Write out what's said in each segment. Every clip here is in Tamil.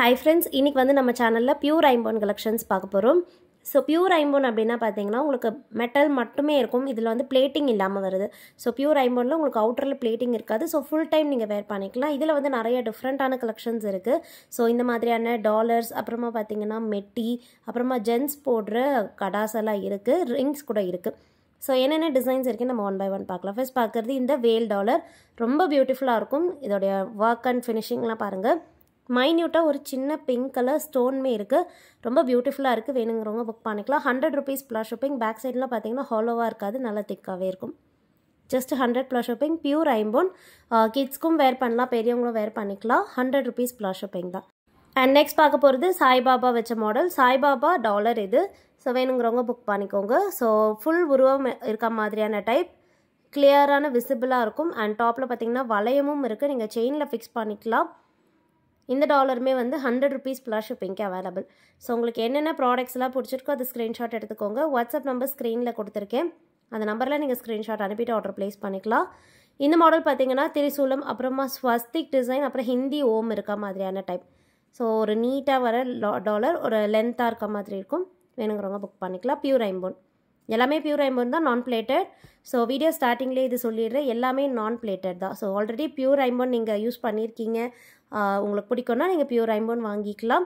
Hi friends, இன்னைக்கு வந்து நம்ம சேனல்ல பியூர் ஐம்பொன் கலெக்ஷன்ஸ் பார்க்க போறோம். ஸோ பியூர் ஐம்பொன் அப்படின்னா பார்த்தீங்கன்னா உங்களுக்கு மெட்டல் மட்டுமே இருக்கும். இதில் வந்து பிளேட்டிங் இல்லாமல் வருது. ஸோ பியூர் ஐம்பொனில் உங்களுக்கு அவுட்டரில் பிளேட்டிங் இருக்காது. ஸோ ஃபுல் டைம் நீங்கள் வேர் பண்ணிக்கலாம். இதில் வந்து நிறைய டிஃப்ரெண்ட்டான கலெக்ஷன்ஸ் இருக்குது. ஸோ இந்த மாதிரியான டாலர்ஸ், அப்புறமா பார்த்தீங்கன்னா மெட்டி, அப்புறமா ஜென்ஸ் போடுற கடாஸ் எல்லாம் இருக்குது. ரிங்ஸ் கூட இருக்குது. ஸோ என்னென்ன டிசைன்ஸ் இருக்குன்னு நம்ம ஒன் பை ஒன் பார்க்கலாம். ஃபர்ஸ்ட் பார்க்குறது இந்த வேல் டாலர். ரொம்ப பியூட்டிஃபுல்லாக இருக்கும். இதோடைய ஒர்க் அண்ட் ஃபினிஷிங்லாம் பாருங்கள். மைன்யூட்டாக ஒரு சின்ன பிங்க் கலர் ஸ்டோன்மே இருக்குது. ரொம்ப பியூட்டிஃபுல்லாக இருக்குது. வேணுங்கிறவங்க புக் பண்ணிக்கலாம். 100 rupees ப்ளஸ் ஷிப்பிங். பேக் சைட்லாம் பார்த்தீங்கன்னா ஹாலோவாக இருக்காது, நல்லா திக்காகவே இருக்கும். Just 100 plus shipping. பியூர் ஐம்பொன். கிட்ஸ்க்கும் வேர் பண்ணலாம், பெரியவங்களும் வேர் பண்ணிக்கலாம். 100 rupees ப்ளஸ் ஷிப்பிங் தான். அண்ட் நெக்ஸ்ட் பார்க்க போகிறது சாய்பாபா வச்ச மாடல். சாய்பாபா டாலர் இது. ஸோ வேணுங்கிறவங்க புக் பண்ணிக்கோங்க. ஸோ ஃபுல் உருவம் இருக்க மாதிரியான டைப். கிளியரான விசிபிளாக இருக்கும். அண்ட் டாப்பில் பார்த்தீங்கன்னா வளையமும் இருக்குது. நீங்கள் செயினில் ஃபிக்ஸ் பண்ணிக்கலாம். இந்த டாலருமே வந்து 100 rupees ப்ளஸ் ஷிப்பிங்க்கு அவைலபிள். ஸோ உங்களுக்கு என்னென்ன ப்ராடக்ட்ஸ்லாம் பிடிச்சிருக்கோ அது ஸ்க்ரீன்ஷாட் எடுத்துக்கோங்க. வாட்ஸ்அப் நம்பர் ஸ்க்ரீனில் கொடுத்துருக்கேன். அந்த நம்பரில் நீங்கள் ஸ்க்ரீன்ஷாட் அனுப்பிட்டு ஆர்டர் ப்ளேஸ் பண்ணிக்கலாம். இந்த மாடல் பார்த்தீங்கன்னா திரிசூலம், அப்புறமா ஸ்வஸ்திக் டிசைன், அப்புறம் ஹிந்தி ஓம் இருக்க மாதிரியான டைப். ஸோ ஒரு நீட்டாக வர டாலர், ஒரு லென்த்தாக இருக்க மாதிரி இருக்கும். வேணுங்கிறவங்க புக் பண்ணிக்கலாம். பியூர் ஐம்பொன். எல்லாமே பியூர் ஐம்பொன் தான், நான் பிளேட்டட். ஸோ வீடியோ ஸ்டார்டிங்லேயே இது சொல்லிடுறேன், எல்லாமே நான் பிளேட்டட் தான். ஸோ ஆல்ரெடி பியூர் ஐம்பொன் நீங்கள் யூஸ் பண்ணியிருக்கீங்க, உங்களுக்கு பிடிக்கும்னா நீங்கள் பியூர் ஐம்பொன் வாங்கிக்கலாம்.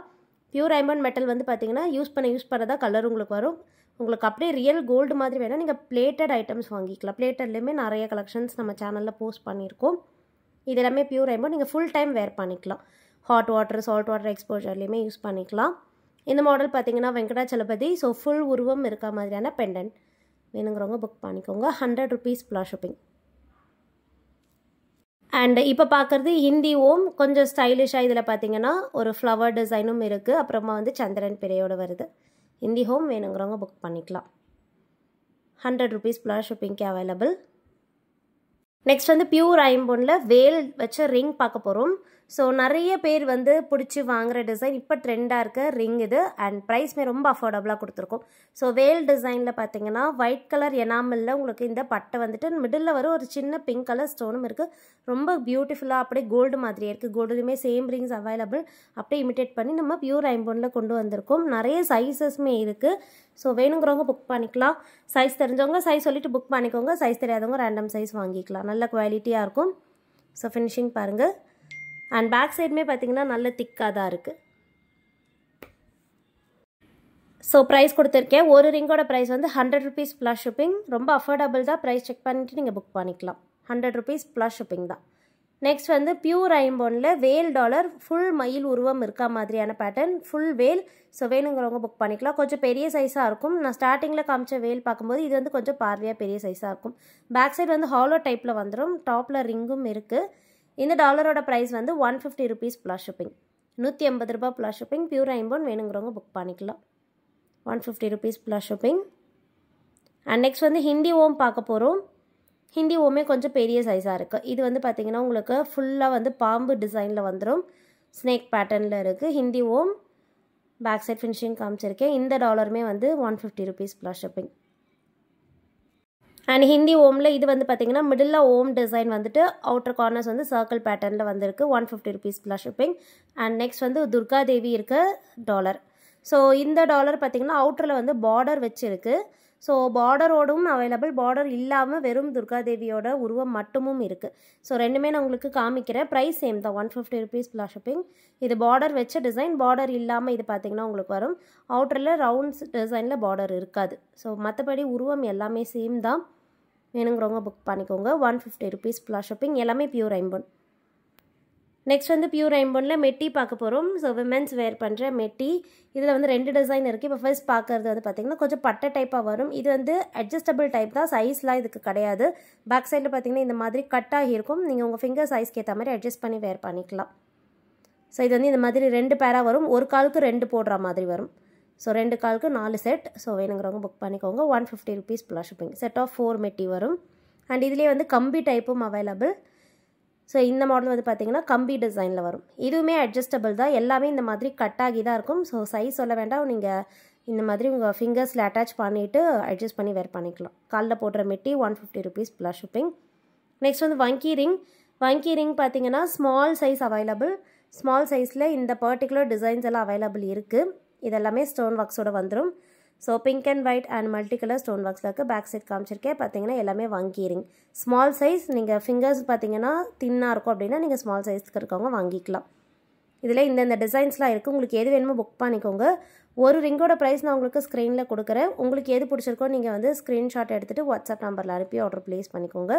பியூர் ஐம்பொன் மெட்டல் வந்து பார்த்தீங்கன்னா யூஸ் பண்ணதான் கலர் உங்களுக்கு வரும். உங்களுக்கு அப்படியே ரியல் கோல்டு மாதிரி வேணால் நீங்கள் பிளேட்டட் ஐட்டம்ஸ் வாங்கிக்கலாம். பிளேட்டட்லேயுமே நிறைய கலெக்ஷன்ஸ் நம்ம சேனலில் போஸ்ட் பண்ணியிருக்கோம். இது எல்லாமே பியூர் ஐம்பொன். நீங்கள் ஃபுல் டைம் வேர் பண்ணிக்கலாம். ஹாட் வாட்டர், சால்ட் வாட்டர் எக்ஸ்போஜர்லேயுமே யூஸ் பண்ணிக்கலாம். இந்த மாடல் பார்த்தீங்கன்னா வெங்கடாச்சலபதி. ஸோ ஃபுல் உருவம் இருக்க மாதிரியான பெண்டன்ட். வேணுங்கிறவங்க புக் பண்ணிக்கோங்க. 100 rupees ப்ளஸ் ஷிப்பிங். அண்ட் இப்போ பார்க்குறது ஹிந்தி ஓம். கொஞ்சம் ஸ்டைலிஷாக இதில் பார்த்தீங்கன்னா ஒரு ஃப்ளவர் டிசைனும் இருக்குது. அப்புறமா வந்து சந்திரன் பிறையோடு வருது. ஹிந்தி ஹோம் வேணுங்கிறவங்க புக் பண்ணிக்கலாம். 100 rupees ப்ளஸ் ஷிப்பிங்க்கு அவைலபிள். நெக்ஸ்ட் வந்து பியூர் ஐம்பொனில் வேல் வச்ச ரிங் பார்க்க போகிறோம். ஸோ நிறைய பேர் வந்து பிடிச்சி வாங்குகிற டிசைன் இப்போ ட்ரெண்டாக இருக்க ரிங் இது. அண்ட் ப்ரைஸ்மே ரொம்ப அஃபோர்டபுளாக கொடுத்துருக்கோம். ஸோ வேல் டிசைனில் பார்த்தீங்கன்னா ஒயிட் கலர் எனாமலில் உங்களுக்கு இந்த பட்டை வந்துட்டு மிடில் வர ஒரு சின்ன பிங்க் கலர் ஸ்டோனும் இருக்குது. ரொம்ப பியூட்டிஃபுல்லாக அப்படியே கோல்டு மாதிரியே இருக்குது. கோல்டுலேயுமே சேம் ரிங்ஸ் அவைலபிள். அப்படியே இமிட்டேட் பண்ணி நம்ம பியூர் ஐம்பொனில் கொண்டு வந்திருக்கோம். நிறைய சைஸஸ்மே இருக்குது. ஸோ வேணுங்கிறவங்க புக் பண்ணிக்கலாம். சைஸ் தெரிஞ்சவங்க சைஸ் சொல்லிவிட்டு புக் பண்ணிக்கோங்க. சைஸ் தெரியாதவங்க ரேண்டம் சைஸ் வாங்கிக்கலாம். நல்ல குவாலிட்டியாக இருக்கும். ஸோ ஃபினிஷிங் பாருங்கள். அண்ட் பேக் சைடுமே பார்த்தீங்கன்னா நல்ல திக்காக தான் இருக்குது. ஸோ ப்ரைஸ் கொடுத்துருக்கேன். ஒரு ரிங்கோட ப்ரைஸ் வந்து 100 rupees ப்ளஸ் ஷிப்பிங். ரொம்ப அஃபோர்டபுள் தான். ப்ரைஸ் செக் பண்ணிவிட்டு நீங்கள் புக் பண்ணிக்கலாம். 100 rupees ப்ளஸ் ஷிப்பிங் தான். நெக்ஸ்ட் வந்து பியூர் ஐம்பொனில் வேல் டாலர். ஃபுல் மயில் உருவம் இருக்க மாதிரியான பேட்டர்ன். ஃபுல் வேல். ஸோ வேணுங்கிறவங்க புக் பண்ணிக்கலாம். கொஞ்சம் பெரிய சைஸாக இருக்கும். நான் ஸ்டார்டிங்கில் காமிச்ச வேல் பார்க்கும்போது இது வந்து கொஞ்சம் பார்வையாக பெரிய சைஸாக இருக்கும். பேக் சைடு வந்து ஹாலோ டைப்பில் வந்துடும். டாப்பில் ரிங்கும் இருக்குது. இந்த டாலரோட ப்ரைஸ் வந்து 150 rupees ப்ளஸ் ஷிப்பிங். 180 ரூபா ப்ளஸ் ஷிப்பிங். பியூர் ஐம்பொன் வேணுங்கிறவங்க புக் பண்ணிக்கலாம். 150 rupees plus shipping. And next வந்து ஹிந்தி ஓம் பார்க்க போகிறோம். ஹிந்தி ஓமே கொஞ்சம் பெரிய சைஸாக இருக்குது. இது வந்து பார்த்திங்கன்னா உங்களுக்கு ஃபுல்லாக வந்து பாம்பு டிசைனில் வந்துடும். ஸ்னேக் பேட்டர்னில் இருக்குது. Hindi Om. Back side finishing காமிச்சிருக்கேன். இந்த டாலருமே வந்து 150 rupees plus shipping. And Hindi ஓமில் இது வந்து பார்த்திங்கன்னா மிடில் ஓம் டிசைன் வந்துட்டு அவுட்டர் கார்னர்ஸ் வந்து சர்க்கிள் பேட்டர்னில் வந்திருக்கு. 150 rupees plus shipping. And next வந்து துர்கா தேவி இருக்க டாலர். ஸோ இந்த டாலர் பார்த்திங்கன்னா அவுட்டரில் வந்து பார்டர் வச்சுருக்கு. ஸோ பார்டரோடும் அவைலபிள், பார்டர் இல்லாமல் வெறும் துர்காதேவியோட உருவம் மட்டுமும் இருக்குது. ஸோ ரெண்டுமே நான் உங்களுக்கு காமிக்கிறேன். ப்ரைஸ் சேம் தான், 150 rupees ப்ளஸ் ஷிப்பிங். இது பார்டர் வச்ச டிசைன். பார்டர் இல்லாமல் இது பார்த்திங்கன்னா உங்களுக்கு வரும். அவுட்டரில் ரவுண்ட்ஸ் டிசைனில் பார்டர் இருக்காது. ஸோ மற்றபடி உருவம் எல்லாமே சேம் தான். வேணுங்கிறவங்க புக் பண்ணிக்கோங்க. 150 rupees ப்ளஸ் ஷிப்பிங். எல்லாமே பியூர் ஐம்பொன். நெக்ஸ்ட் வந்து பியூர் ஐம்பொனில் மெட்டி பார்க்க போகிறோம். ஸோ விமென்ஸ் வேர் பண்ணுற மெட்டி. இதில் வந்து 2 டிசைன் இருக்குது. இப்போ ஃபர்ஸ்ட் பார்க்குறது வந்து பார்த்திங்கன்னா கொஞ்சம் பட்டை டைப்பாக வரும். இது வந்து அட்ஜஸ்டபிள் டைப் தான். சைஸ்லாம் இதுக்கு கிடையாது. பேக் சைடில் பார்த்திங்கன்னா இந்த மாதிரி கட் ஆகியிருக்கும். நீங்கள் உங்கள் ஃபிங்கர் சைஸ்க்கு ஏற்ற மாதிரி அட்ஜஸ்ட் பண்ணி வேர் பண்ணிக்கலாம். ஸோ இது வந்து இந்த மாதிரி 2 பேராக வரும். ஒரு காலுக்கு 2 போடுற மாதிரி வரும். ஸோ 2 காலுக்கு 4 செட். ஸோ வேணுங்கிறவங்க புக் பண்ணிக்கோங்க. 150 rupees plus shipping. Set of 4 மெட்டி வரும். அண்ட் இதுலேயே வந்து கம்பி டைப்பும் அவைலபிள். ஸோ இந்த மாடல் வந்து பார்த்திங்கன்னா கம்பி டிசைனில் வரும். இதுவுமே அட்ஜஸ்டபிள் தான். எல்லாமே இந்த மாதிரி கட் ஆகி தான் இருக்கும். ஸோ சைஸ் சொல்ல வேண்டாம். நீங்கள் இந்த மாதிரி உங்கள் ஃபிங்கர்ஸில் அட்டாச் பண்ணிவிட்டு அட்ஜஸ்ட் பண்ணி வேர் பண்ணிக்கலாம். காலில் போடுற மெட்டி 150 rupees ப்ளஸ் ஷிப்பிங். நெக்ஸ்ட் வந்து வங்கி ரிங். வங்கி ரிங் பார்த்திங்கன்னா ஸ்மால் சைஸ் அவைலபிள். ஸ்மால் சைஸில் இந்த பர்டிகுலர் டிசைன்ஸ் எல்லாம் அவைலபிள் இருக்குது. இதெல்லாமே ஸ்டோன் ஒர்க்ஸோட வந்துடும். So pink and white and multi colour stone ஒர்க்ஸில் இருக்குது. பேக் சைட் காமிச்சிருக்கேன். பார்த்தீங்கன்னா எல்லாமே வாங்கி இயரிங். ஸ்மால் சைஸ் நீங்கள் ஃபிங்கர்ஸ் பார்த்தீங்கன்னா தின்னாக இருக்கும் அப்படின்னா நீங்கள் ஸ்மால் சைஸ்க்கு இருக்கவங்க வாங்கிக்கலாம். இதில் இந்த டிசைன்ஸ்லாம் இருக்குது. உங்களுக்கு எது வேணுமோ புக் பண்ணிக்கோங்க. ஒரு ரிங்கோட ப்ரைஸ் நான் உங்களுக்கு ஸ்க்ரீனில் கொடுக்குறேன். உங்களுக்கு எது பிடிச்சிருக்கோ நீங்கள் வந்து ஸ்க்ரீன்ஷாட் எடுத்துகிட்டு வாட்ஸ்அப் நம்பரில் அனுப்பி ஆர்டர் ப்ளேஸ் பண்ணிக்கோங்க.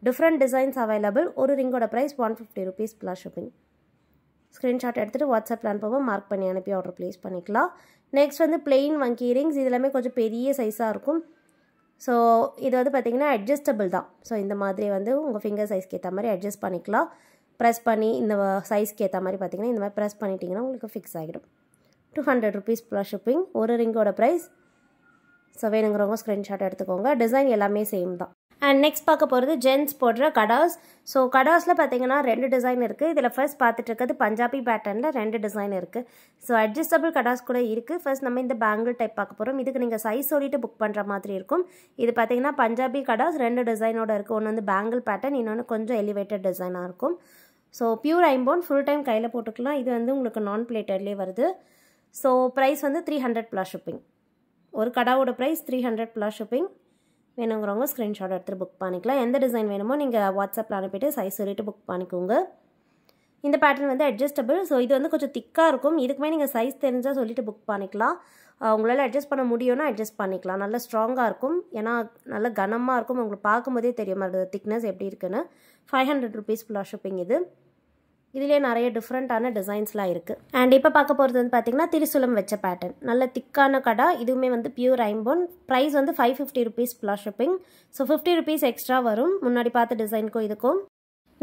Different designs available. ஒரு ரிங்கோட price 150 rupees plus shipping. Screenshot எடுத்துகிட்டு வாட்ஸ்அப்பில் அனுப்புவோம். மார்க் பண்ணி அனுப்பி ஆர்டர் ப்ளேஸ் பண்ணிக்கலாம். நெக்ஸ்ட் வந்து பிளெயின் வங்கி இயரிங்ஸ். இது எல்லாமே கொஞ்சம் பெரிய சைஸாக இருக்கும். ஸோ இது வந்து பார்த்திங்கன்னா அட்ஜஸ்டபிள் தான். ஸோ இந்த மாதிரி வந்து உங்கள் ஃபிங்கர் சைஸ்க்கு ஏற்ற மாதிரி அட்ஜஸ்ட் பண்ணிக்கலாம். ப்ரெஸ் பண்ணி இந்த சைஸ்க்கு ஏற்ற மாதிரி பார்த்திங்கன்னா இந்த மாதிரி ப்ரெஸ் பண்ணிட்டீங்கன்னா உங்களுக்கு ஃபிக்ஸ் ஆகிடும். 200 rupees ப்ளஸ் ஷிப்பிங். ஒரு ரிங்கோட ப்ரைஸ். ஸோ வேணுங்கிறவங்க ஸ்க்ரீன்ஷாட் எடுத்துக்கோங்க. டிசைன் எல்லாமே சேம் தான். அண்ட் நெக்ஸ்ட் பார்க்க போகிறது ஜென்ஸ் போடுற கடாஸ். ஸோ கடாஸில் பார்த்தீங்கன்னா 2 டிசைன் இருக்குது. இதில் ஃபர்ஸ்ட் பார்த்துட்டு இருக்கிறது பஞ்சாபி பேட்டர்னில் 2 டிசைன் இருக்குது. ஸோ அட்ஜஸ்டபிள் கடாஸ் கூட இருக்குது. ஃபர்ஸ்ட் நம்ம இந்த பேங்கிள் டைப் பார்க்க போகிறோம். இதுக்கு நீங்கள் சைஸ் சொல்லிட்டு புக் பண்ணுற மாதிரி இருக்கும். இது பார்த்தீங்கன்னா பஞ்சாபி கடாஸ் 2 டிசைனோட இருக்குது. ஒன்று வந்து பேங்கிள் பேட்டர்ன், இன்னொன்று கொஞ்சம் எலிவேட்டட் டிசைனாக இருக்கும். ஸோ பியூர் ஐம்போன் ஃபுல் டைம் கையில் போட்டுக்கலாம். இது வந்து உங்களுக்கு நான் பிளேட்டட்லேயே வருது. ஸோ ப்ரைஸ் வந்து 300 ப்ளஸ் ஷிப்பிங். ஒரு கடாவோட ப்ரைஸ் 300 ப்ளஸ் ஷிப்பிங். வேணுங்கிறவங்க ஸ்க்ரீன்ஷாட் எடுத்துகிட்டு புக் பண்ணிக்கலாம். எந்த டிசைன் வேணுமோ நீங்கள் வாட்ஸ்அப்பில் அனுப்பிட்டு சைஸ் சொல்லிட்டு புக் பண்ணிக்கோங்க. இந்த பேட்டர்ன் வந்து அட்ஜஸ்டபிள். ஸோ இது வந்து கொஞ்சம் திக்காக இருக்கும். இதுக்குமே நீங்கள் சைஸ் தெரிஞ்சால் சொல்லிட்டு புக் பண்ணிக்கலாம். உங்களால் அட்ஜஸ்ட் பண்ண முடியும்னா அட்ஜஸ்ட் பண்ணிக்கலாம். நல்லா ஸ்ட்ராங்காக இருக்கும். ஏன்னா நல்ல கனமாக இருக்கும். உங்களுக்கு பார்க்கும்போதே தெரியும் அது திக்னஸ் எப்படி இருக்குன்னு. 500 rupees ப்ளஸ் ஷிப்பிங். இதுலேயே நிறைய டிஃப்ரெண்ட்டான டிசைன்ஸ்லாம் இருக்குது. அண்ட் இப்போ பார்க்க போகிறது வந்து பார்த்திங்கன்னா திரிசூலம் வச்ச பேட்டர்ன். நல்ல திக்கான கடா. இதுவுமே வந்து பியூர் ஐம்போன். ப்ரைஸ் வந்து 550 rupees plus shipping. So 50 rupees extra வரும் முன்னாடி பார்த்த டிசைனுக்கும் இதுக்கும்.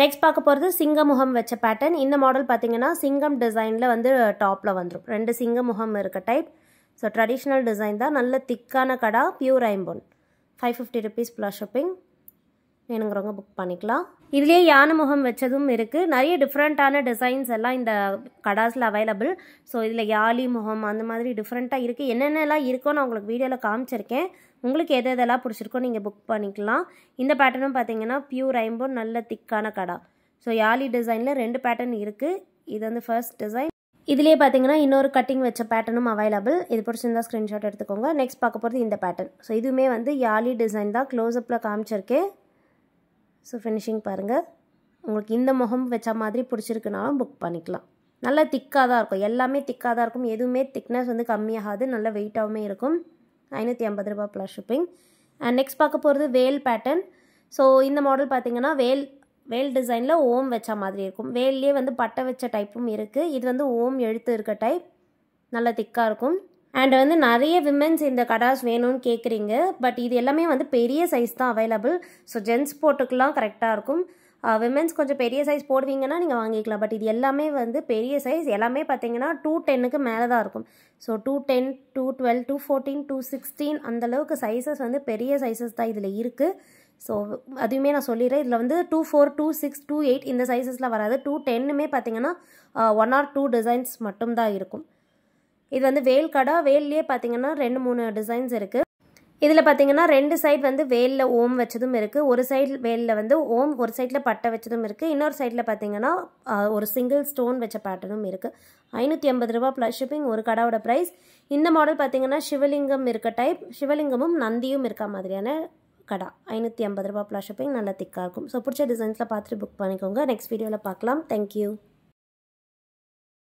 நெக்ஸ்ட் பார்க்க போகிறது சிங்கமுகம் வச்ச பேட்டர்ன். இந்த மாடல் பார்த்திங்கன்னா சிங்கம் டிசைனில் வந்து டாப்பில் வந்துடும். 2 சிங்கமுகம் இருக்க டைப். ஸோ ட்ரெடிஷ்னல் டிசைன் தான். நல்ல திக்கான கடா. பியூர் ஐம்போன். 550 rupees plus shipping. வேணுங்கிறவங்க புக் பண்ணிக்கலாம். இதுலேயே யானை முகம் வச்சதும் இருக்குது. நிறைய டிஃப்ரெண்ட்டான டிசைன்ஸ் எல்லாம் இந்த கடாஸில் அவைலபிள். ஸோ இதில் யாழி முகம் அந்த மாதிரி டிஃப்ரெண்ட்டாக இருக்குது. என்னென்னலாம் இருக்கோ நான் உங்களுக்கு வீடியோவில் காமிச்சிருக்கேன். உங்களுக்கு எது எதெல்லாம் பிடிச்சிருக்கோ நீங்கள் புக் பண்ணிக்கலாம். இந்த பேட்டர்னும் பார்த்தீங்கன்னா பியூர் ஐம்போன் நல்ல திக்கான கடா. ஸோ யாழி டிசைனில் 2 பேட்டர்ன் இருக்குது. இது வந்து ஃபர்ஸ்ட் டிசைன். இதுலேயே பார்த்தீங்கன்னா இன்னொரு கட்டிங் வச்ச பேட்டர்னும் அவைலபிள். இது பிடிச்சிருந்தா ஸ்க்ரீன்ஷாட் எடுத்துக்கோங்க. நெக்ஸ்ட் பார்க்க போகிறது இந்த பேட்டர்ன். ஸோ இதுவுமே வந்து யாழி டிசைன் தான். க்ளோஸ்அப்பில் காமிச்சிருக்கேன். ஸோ ஃபினிஷிங் பாருங்கள். உங்களுக்கு இந்த முகம் வச்ச மாதிரி பிடிச்சிருக்குனாலும் புக் பண்ணிக்கலாம். நல்லா திக்காக தான் இருக்கும். எல்லாமே திக்காக தான் இருக்கும். எதுவுமே திக்னஸ் வந்து கம்மியாகாது. நல்ல வெயிட்டாகவுமே இருக்கும். 550 ரூபா ப்ளஸ் ஷிப்பிங். அண்ட் நெக்ஸ்ட் பார்க்க போகிறது வேல் பேட்டர்ன். ஸோ இந்த மாடல் பார்த்தீங்கன்னா வேல் டிசைனில் ஓம் வச்ச மாதிரி இருக்கும். வேல்லே வந்து பட்டை வச்ச டைப்பும் இருக்குது. இது வந்து ஓம் எழுத்து இருக்க டைப். நல்லா திக்காக இருக்கும். அண்ட் வந்து நிறைய விமென்ஸ் இந்த கடாஸ் வேணும்னு கேட்குறீங்க. பட் இது எல்லாமே வந்து பெரிய சைஸ் தான் அவைலபிள். ஸோ ஜென்ஸ் போட்டுக்கலாம் கரெக்டாக இருக்கும். விமென்ஸ் கொஞ்சம் பெரிய சைஸ் போடுவீங்கன்னா நீங்கள் வாங்கிக்கலாம். பட் இது எல்லாமே வந்து பெரிய சைஸ். எல்லாமே பார்த்தீங்கன்னா 210க்கு மேலே தான் இருக்கும். ஸோ 210, 212, 214, 216 அந்தளவுக்கு சைஸஸ் வந்து பெரிய சைஸஸ் தான் இதில் இருக்குது. ஸோ அதுவுமே நான் சொல்லிடுறேன். இதில் வந்து 24, 26, 28 இந்த சைஸஸில் வராது. 210மே பார்த்தீங்கன்னா 1 or 2 டிசைன்ஸ் மட்டும்தான் இருக்கும். இது வந்து வேல் கடா. வேல்லையே பார்த்தீங்கன்னா 2-3 டிசைன்ஸ் இருக்குது. இதில் பார்த்தீங்கன்னா 2 சைடு வந்து வேலில் ஓம் வச்சதும் இருக்குது. ஒரு சைடு வேலில் வந்து ஓம், ஒரு சைடில் பட்டை வச்சதும் இருக்குது. இன்னொரு சைடில் பார்த்தீங்கன்னா ஒரு சிங்கிள் ஸ்டோன் வச்ச பேட்டர்னும் இருக்குது. 550 ரூபா ப்ளஸ் ஷிப்பிங். ஒரு கடாவோட ப்ரைஸ். இந்த மாடல் பார்த்தீங்கன்னா சிவலிங்கம் இருக்க டைப். சிவலிங்கமும் நந்தியும் இருக்க மாதிரியான கடா. 550 ரூபா ப்ளஸ் ஷிப்பிங். நல்லா திக்காக இருக்கும். ஸோ பிடிச்ச டிசைன்ஸில் பார்த்துட்டு புக் பண்ணிக்கோங்க. நெக்ஸ்ட் வீடியோவில் பார்க்கலாம். தேங்க்யூ.